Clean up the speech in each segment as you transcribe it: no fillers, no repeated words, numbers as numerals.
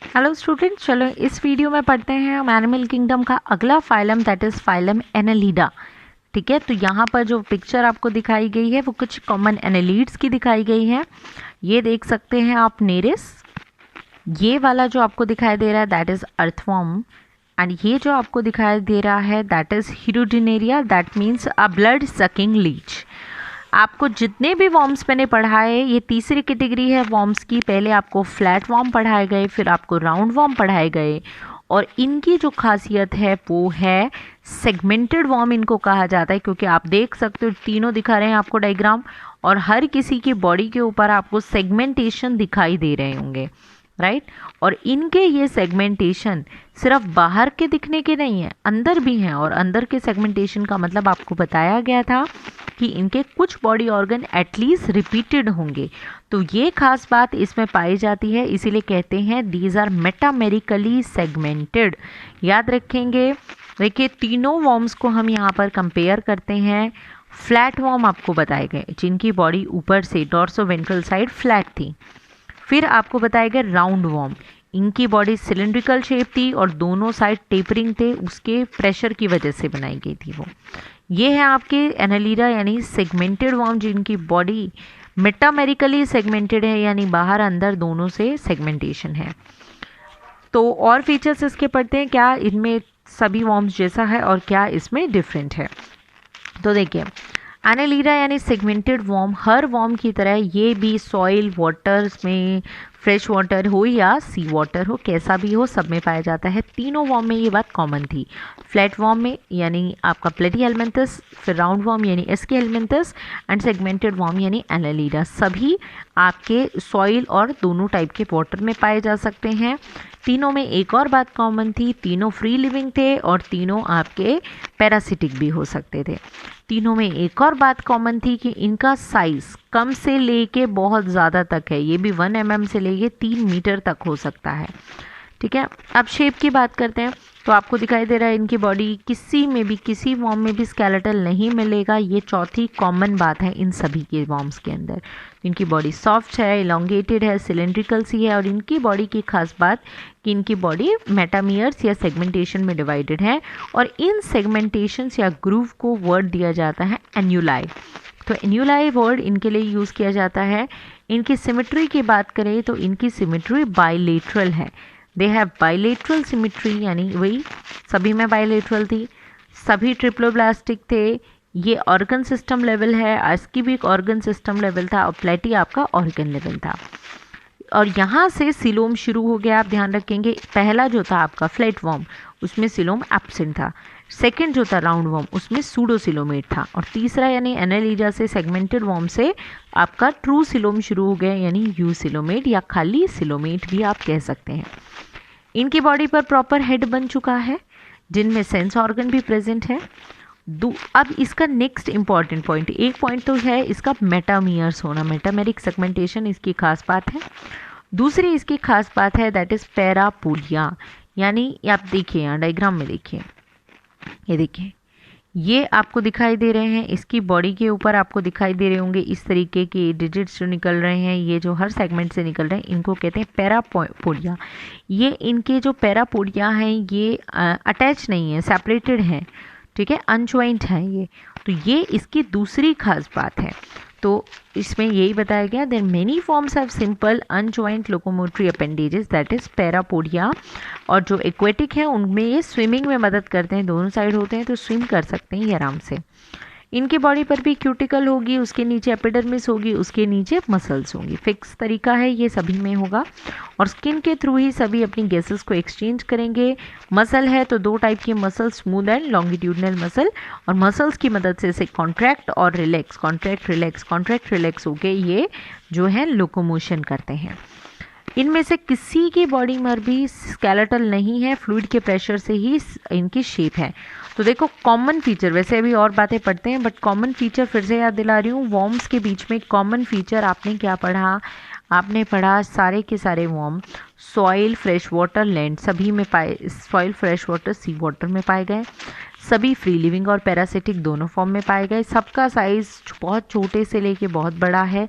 Hello student, चलो इस video में पढ़ते हैं हम एनिमल किंगडम का अगला phylum that is phylum Annelida. ठीक है, तो यहाँ पर जो पिक्चर आपको दिखाई गई है वो कुछ कॉमन एनालिड्स की दिखाई गई है। ये देख सकते हैं आप नेरिस, ये वाला जो आपको दिखाई दे रहा है दैट इज़ अर्थवॉर्म, एंड ये जो आपको दिखाई दे रहा है that is Hirudinaria, that means a blood sucking leech. आपको जितने भी वॉर्म्स मैंने पढ़ाए, ये तीसरी कैटेगरी है वॉर्म्स की। पहले आपको फ्लैट वॉर्म पढ़ाए गए, फिर आपको राउंड वॉर्म पढ़ाए गए, और इनकी जो खासियत है वो है सेगमेंटेड वॉर्म इनको कहा जाता है, क्योंकि आप देख सकते हो तीनों दिखा रहे हैं आपको डायग्राम, और हर किसी की बॉडी के ऊपर आपको सेगमेंटेशन दिखाई दे रहे होंगे, राइट। और इनके ये सेगमेंटेशन सिर्फ बाहर के दिखने के नहीं है, अंदर भी हैं, और अंदर के सेगमेंटेशन का मतलब आपको बताया गया था कि इनके कुछ बॉडी ऑर्गन एटलीस्ट रिपीटेड होंगे। तो ये खास बात इसमें पाई जाती है, इसीलिए कहते हैं दीज आर मेटामेरिकली सेगमेंटेड। याद रखेंगे। देखिए, तीनों वॉर्म्स को हम यहाँ पर कंपेयर करते हैं। फ्लैट वॉर्म आपको बताए गए जिनकी बॉडी ऊपर से डॉर्सोवेंट्रल साइड फ्लैट थी। फिर आपको बताया गया राउंड वॉर्म, इनकी बॉडी सिलेंड्रिकल शेप थी और दोनों साइड टेपरिंग थे, उसके प्रेशर की वजह से बनाई गई थी वो। ये है आपके एनालिडा यानी सेगमेंटेड वॉर्म जिनकी बॉडी मेटामेरिकली सेगमेंटेड है, यानी बाहर अंदर दोनों से सेगमेंटेशन है। तो और फीचर्स इसके पढ़ते हैं, क्या इनमें सभी वॉर्म्स जैसा है और क्या इसमें डिफरेंट है। तो देखिए, एनालिडा यानी सेगमेंटेड वॉर्म, हर वॉर्म की तरह ये भी सॉइल वाटर्स में, फ्रेश वाटर हो या सी वाटर हो, कैसा भी हो, सब में पाया जाता है। तीनों वॉर्म में ये बात कॉमन थी। फ्लैट वॉर्म में यानी आपका प्लेटीहेल्मिन्थस, फिर राउंड वॉर्म यानी एस्कीहेल्मिन्थस, एंड सेगमेंटेड वॉर्म यानी एनालिडा, सभी आपके सॉइल और दोनों टाइप के वाटर में पाए जा सकते हैं। तीनों में एक और बात कॉमन थी, तीनों फ्री लिविंग थे और तीनों आपके पैरासिटिक भी हो सकते थे। तीनों में एक और बात कॉमन थी कि इनका साइज़ कम से लेके बहुत ज़्यादा तक है, ये भी 1 mm से लेके 3 मीटर तक हो सकता है। ठीक है, अब शेप की बात करते हैं। तो आपको दिखाई दे रहा है इनकी बॉडी किसी में भी, किसी वॉर्म में भी स्केलेटल नहीं मिलेगा, ये चौथी कॉमन बात है इन सभी के वॉर्म्स के अंदर। इनकी बॉडी सॉफ्ट है, इलोंगेटेड है, सिलेंड्रिकल सी है, और इनकी बॉडी की खास बात कि इनकी बॉडी मेटामियर्स या सेगमेंटेशन में डिवाइडेड है, और इन सेगमेंटेशंस या ग्रूव को वर्ड दिया जाता है एन्यूलाई। तो एन्यूलाई वर्ड इनके लिए यूज़ किया जाता है। इनकी सिमेट्री की बात करें तो इनकी सिमेट्री बाइलेटरल है। दे हैव बाइलेटरल सिमेट्री, यानी वही सभी में बाइलेटरल थी, सभी ट्रिप्लोब्लास्टिक थे। ये ऑर्गन सिस्टम लेवल है, आस्की भी एक ऑर्गन सिस्टम लेवल था, और प्लेटी आपका ऑर्गन लेवल था। और यहाँ से सिलोम शुरू हो गया। आप ध्यान रखेंगे, पहला जो था आपका फ्लैट वॉर्म उसमें सिलोम एब्सेंट था, सेकंड जो था राउंड वॉर्म उसमें सूडोसिलोमेट था, और तीसरा यानी एनालिडा से सेगमेंटेड वॉर्म से आपका ट्रू सिलोम शुरू हो गया, यानी यू सिलोमेट या खाली सिलोमेट भी आप कह सकते हैं। इनकी बॉडी पर प्रॉपर हेड बन चुका है जिनमें सेंस ऑर्गन भी प्रेजेंट है। अब इसका नेक्स्ट इंपॉर्टेंट पॉइंट, एक पॉइंट तो है इसका मेटामियर्स होना, मेटामेरिक सेगमेंटेशन इसकी खास बात है। दूसरी इसकी खास बात है दैट इज पैरापोडिया, यानी आप देखिए यहाँ डायग्राम में देखिए, ये देखिए, ये आपको दिखाई दे रहे हैं, इसकी बॉडी के ऊपर आपको दिखाई दे रहे होंगे इस तरीके के डिजिट्स जो निकल रहे हैं, ये जो हर सेगमेंट से निकल रहे हैं इनको कहते हैं पैरापोडिया। ये इनके जो पैरापोडिया हैं ये अटैच नहीं है, सेपरेटेड हैं, ठीक है, अनजॉइंट है ये। तो ये इसकी दूसरी खास बात है। तो इसमें यही बताया गया then many forms have simple unjoint locomotory appendages that is parapodia, और जो एक्वेटिक हैं उनमें ये स्विमिंग में मदद करते हैं, दोनों साइड होते हैं तो स्विम कर सकते हैं ये आराम से। इनकी बॉडी पर भी क्यूटिकल होगी, उसके नीचे एपिडर्मिस होगी, उसके नीचे मसल्स होंगी। फिक्स तरीका है ये सभी में होगा, और स्किन के थ्रू ही सभी अपनी गैसेस को एक्सचेंज करेंगे। मसल है तो दो टाइप की muscle, smooth and longitudinal muscle, और मसल्स की मदद से इसे कॉन्ट्रैक्ट और relax, contract relax, contract relax होके ये जो है लोकोमोशन करते हैं। इनमें से किसी की बॉडी में भी स्केलेटल नहीं है, फ्लूइड के प्रेशर से ही इनकी शेप है। तो देखो कॉमन फीचर, वैसे अभी और बातें पढ़ते हैं बट कॉमन फीचर फिर से याद दिला रही हूँ। वॉर्म्स के बीच में कॉमन फीचर आपने क्या पढ़ा, आपने पढ़ा सारे के सारे worm soil, fresh water, land सभी में पाए, soil, fresh water, sea water में पाए गए, सभी फ्री लिविंग और पैरासिटिक दोनों फॉर्म में पाए गए। सबका साइज बहुत छोटे से लेके बहुत बड़ा है,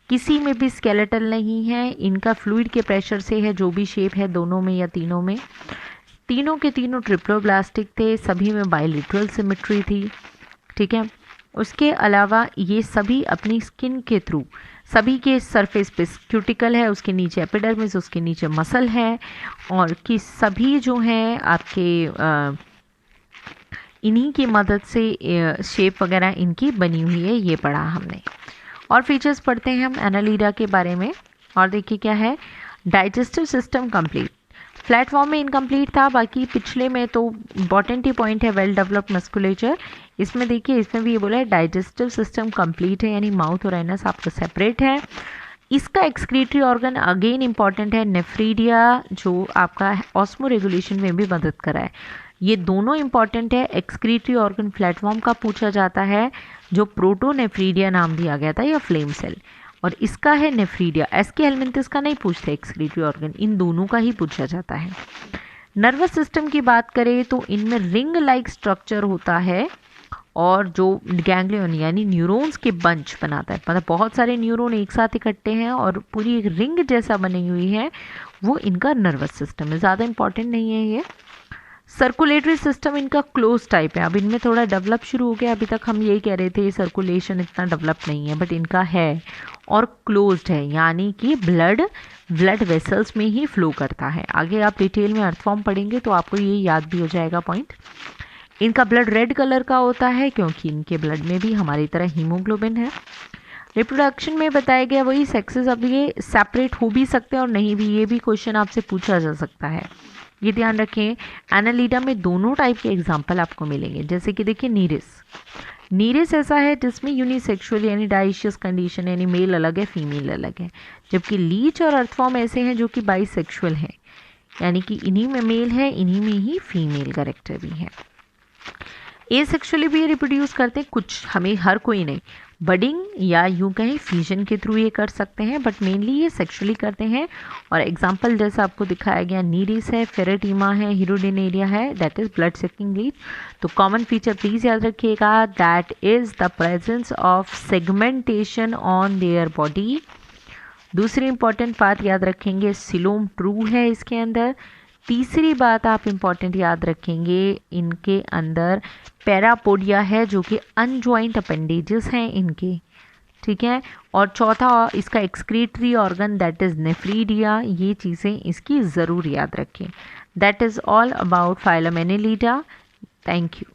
किसी में भी स्केलेटल नहीं है, इनका फ्लूइड के प्रेशर से है, जो भी शेप है दोनों में या तीनों में। तीनों के तीनों ट्रिप्लोब्लास्टिक थे, सभी में बाइलेटरल सिमेट्री थी, ठीक है। उसके अलावा ये सभी अपनी स्किन के थ्रू, सभी के सरफेस पे क्यूटिकल है, उसके नीचे एपिडर्मिस, उसके नीचे मसल है, और कि सभी जो हैं आपके इन्हीं की मदद से शेप वगैरह इनकी बनी हुई है, ये पढ़ा हमने। और फीचर्स पढ़ते हैं हम एनालीडा के बारे में। और देखिए क्या है, digestive system complete, flat form में इनकम्प्लीट था, बाकी पिछले में तो इंपॉर्टेंट ही पॉइंट है वेल डेवलप्ड मस्कुलेचर। इसमें देखिए, इसमें भी ये बोला है डाइजेस्टिव सिस्टम कंप्लीट है, यानी माउथ और एनस आपका सेपरेट है। इसका एक्सक्रीटरी ऑर्गन अगेन इंपॉर्टेंट है, नेफ्रीडिया, जो आपका ऑस्मो रेगुलेशन में भी मदद करा है। ये दोनों इंपॉर्टेंट है। एक्सक्रीटरी ऑर्गन प्लेटफॉर्म का पूछा जाता है, जो प्रोटोनेफ्रीडिया नाम दिया गया था, या फ्लेम सेल, और इसका है नेफ्रीडिया। एस्के हेलमिंथस का नहीं पूछते एक्सक्रीटरी ऑर्गन, इन दोनों का ही पूछा जाता है। नर्वस सिस्टम की बात करें तो इनमें रिंग लाइक स्ट्रक्चर होता है, और जो गैंग्लियन यानी न्यूरॉन्स के बंच बनाता है, मतलब बहुत सारे न्यूरॉन एक साथ इकट्ठे हैं और पूरी एक रिंग जैसा बनी हुई है, वो इनका नर्वस सिस्टम है। ज़्यादा इंपॉर्टेंट नहीं है ये। सर्कुलेटरी सिस्टम इनका क्लोज टाइप है, अब इनमें थोड़ा डेवलप शुरू हो गया। अभी तक हम यही कह रहे थे सर्कुलेशन इतना डेवलप नहीं है, बट इनका है और क्लोज्ड है, यानी कि ब्लड वेसल्स में ही फ्लो करता है। आगे आप डिटेल में अर्थ फॉर्म पढ़ेंगे तो आपको ये याद भी हो जाएगा पॉइंट। इनका ब्लड रेड कलर का होता है, क्योंकि इनके ब्लड में भी हमारी तरह हीमोग्लोबिन है। रिप्रोडक्शन में बताया गया वही सेक्सेस, अब ये सेपरेट हो भी सकते हैं और नहीं भी, ये भी क्वेश्चन आपसे पूछा जा सकता है, ये ध्यान रखें। एनालीडा में दोनों टाइप के एग्जाम्पल आपको मिलेंगे, जैसे कि देखिए नीरिस ऐसा है जिसमें यूनिसेक्सुअल यानी डाइशियस कंडीशन, यानी मेल अलग है फीमेल अलग है, जबकि लीच और अर्थफॉर्म ऐसे हैं जो कि बाइसेक्सुअल हैं, यानी कि इन्हीं में मेल है, इन्हीं में ही फीमेल कैरेक्टर भी है। एसेक्सुअली भी रिप्रोड्यूस करते हैं कुछ, हमें हर कोई नहीं, बडिंग या यूं कहें फ्यूजन के थ्रू ये कर सकते हैं, बट मेनली ये सेक्सुअली करते हैं। और एग्जांपल जैसा आपको दिखाया गया, नीरिस है, फेरेटिमा है, हिरोडिनेरिया है, that is blood sucking Leach. तो कॉमन फीचर प्लीज याद रखिएगा, that is the presence of segmentation on their body. दूसरी इंपॉर्टेंट बात याद रखेंगे, सिलोम ट्रू है इसके अंदर। तीसरी बात आप इंपॉर्टेंट याद रखेंगे, इनके अंदर पैरापोडिया है, जो कि अनजॉइंट अपेंडेजेस हैं इनके, ठीक है। और चौथा इसका excretory organ that is nephridia, ये चीज़ें इसकी ज़रूर याद रखें। That is all about phylum Annelida. Thank you.